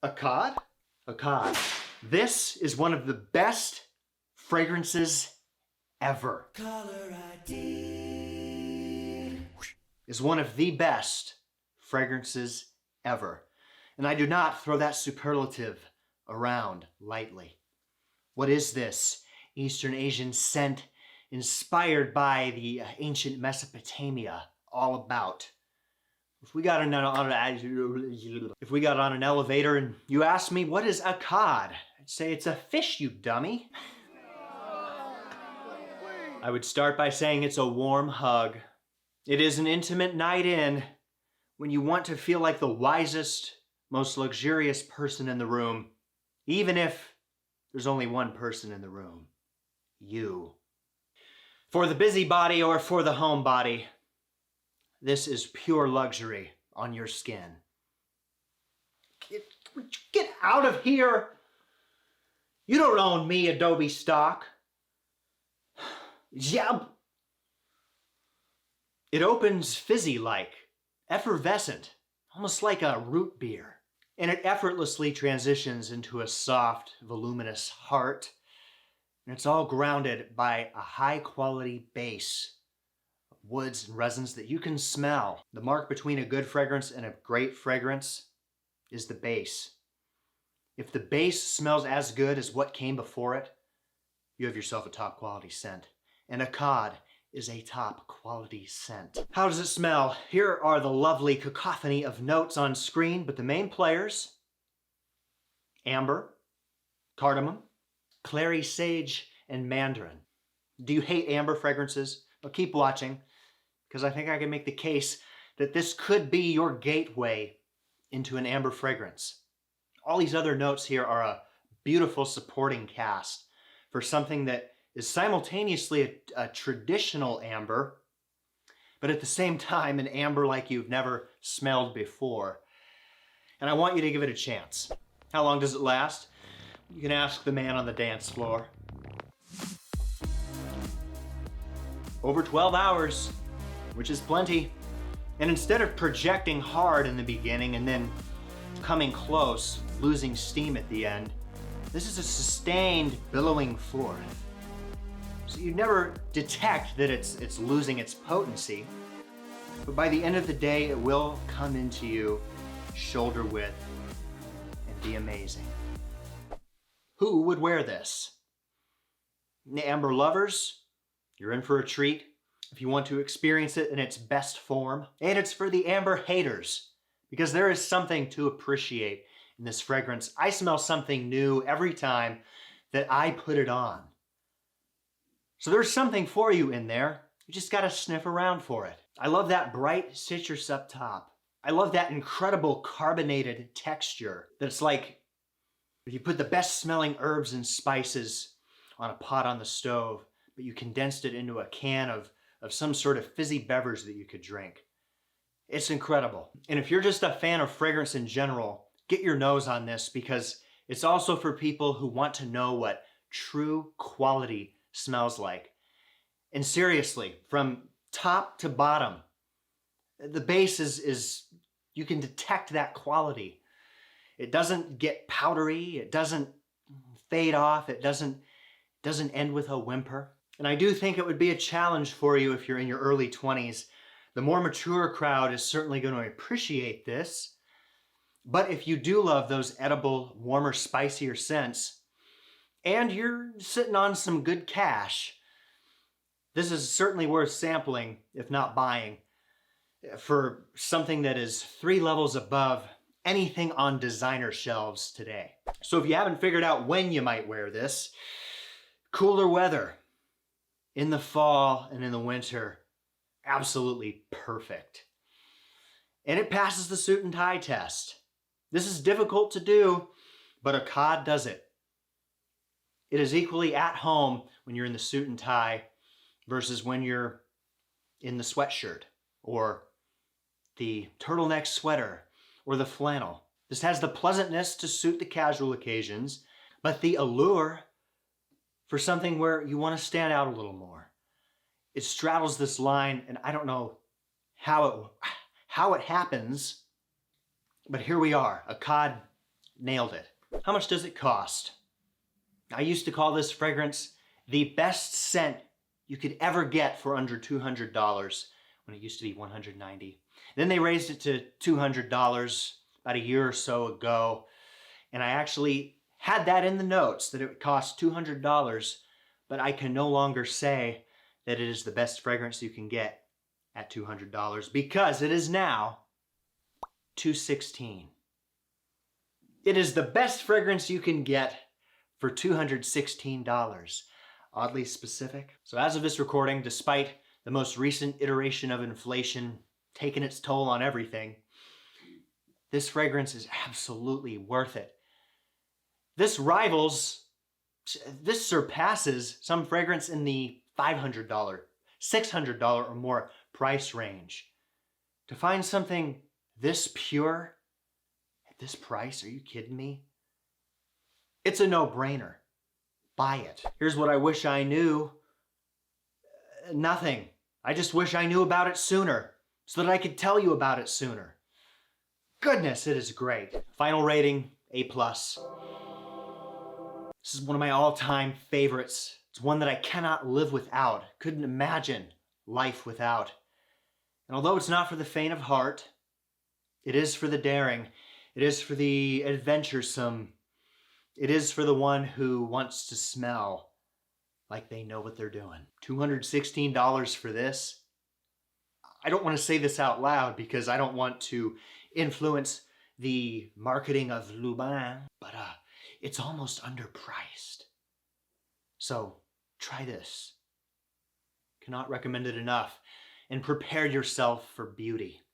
Akkad? Akkad. This is one of the best fragrances ever. Caller ID is one of the best fragrances ever. And I do not throw that superlative around lightly. What is this Eastern Asian scent inspired by the ancient Mesopotamia all about? If we got on an elevator and you asked me, what is Akkad? I'd say it's a fish, you dummy. I would start by saying it's a warm hug. It is an intimate night in when you want to feel like the wisest, most luxurious person in the room, even if there's only one person in the room, you. For the busybody or for the homebody, this is pure luxury on your skin. Get out of here! You don't own me, Adobe stock. Yeah. It opens fizzy-like, effervescent, almost like a root beer. And it effortlessly transitions into a soft, voluminous heart. And it's all grounded by a high-quality base of woods and resins that you can smell. The mark between a good fragrance and a great fragrance is the base. If the base smells as good as what came before it, you have yourself a top-quality scent. And Akkad is a top-quality scent. How does it smell? Here are the lovely cacophony of notes on screen, but the main players: amber, cardamom, clary sage, and mandarin. Do you hate amber fragrances? Well, keep watching, because I think I can make the case that this could be your gateway into an amber fragrance. All these other notes here are a beautiful supporting cast for something that is simultaneously a traditional amber, but at the same time an amber like you've never smelled before. And I want you to give it a chance. How long does it last? You can ask the man on the dance floor. Over 12 hours, which is plenty. And instead of projecting hard in the beginning and then coming close, losing steam at the end, this is a sustained billowing forth. So you never detect that it's losing its potency, but by the end of the day, it will come into you shoulder width and be amazing. Who would wear this? Amber lovers, you're in for a treat if you want to experience it in its best form. And it's for the amber haters, because there is something to appreciate in this fragrance. I smell something new every time that I put it on. So there's something for you in there. You just gotta sniff around for it. I love that bright citrus up top. I love that incredible carbonated texture that's like if you put the best smelling herbs and spices on a pot on the stove, but you condensed it into a can of some sort of fizzy beverage that you could drink. It's incredible. And if you're just a fan of fragrance in general, get your nose on this, because it's also for people who want to know what true quality smells like. And seriously, from top to bottom, the base is you can detect that quality. It doesn't get powdery, it doesn't fade off, it doesn't end with a whimper. And I do think it would be a challenge for you if you're in your early 20s. The more mature crowd is certainly going to appreciate this. But if you do love those edible, warmer, spicier scents, and you're sitting on some good cash, this is certainly worth sampling, if not buying, for something that is 3 levels above anything on designer shelves today. So if you haven't figured out when you might wear this, cooler weather, in the fall and in the winter, absolutely perfect. And it passes the suit and tie test. This is difficult to do, but Akkad does it. It is equally at home when you're in the suit and tie versus when you're in the sweatshirt or the turtleneck sweater or the flannel. This has the pleasantness to suit the casual occasions, but the allure for something where you want to stand out a little more. It straddles this line, and I don't know how it happens, but here we are. Akkad nailed it. How much does it cost? I used to call this fragrance the best scent you could ever get for under $200 when it used to be $190. Then they raised it to $200 about a year or so ago. And I actually had that in the notes that it would cost $200, but I can no longer say that it is the best fragrance you can get at $200 because it is now $216. It is the best fragrance you can get for $216. Oddly specific. So as of this recording, despite the most recent iteration of inflation taking its toll on everything, this fragrance is absolutely worth it. This surpasses some fragrance in the $500, $600 or more price range. To find something this pure at this price, are you kidding me? It's a no-brainer. Buy it. Here's what I wish I knew. Nothing. I just wish I knew about it sooner so that I could tell you about it sooner. Goodness, it is great. Final rating, A+. This is one of my all-time favorites. It's one that I cannot live without. Couldn't imagine life without. And although it's not for the faint of heart, it is for the daring. It is for the adventuresome. It is for the one who wants to smell like they know what they're doing. $216 for this. I don't want to say this out loud because I don't want to influence the marketing of Lubin, but it's almost underpriced. So try this. Cannot recommend it enough. And prepare yourself for beauty.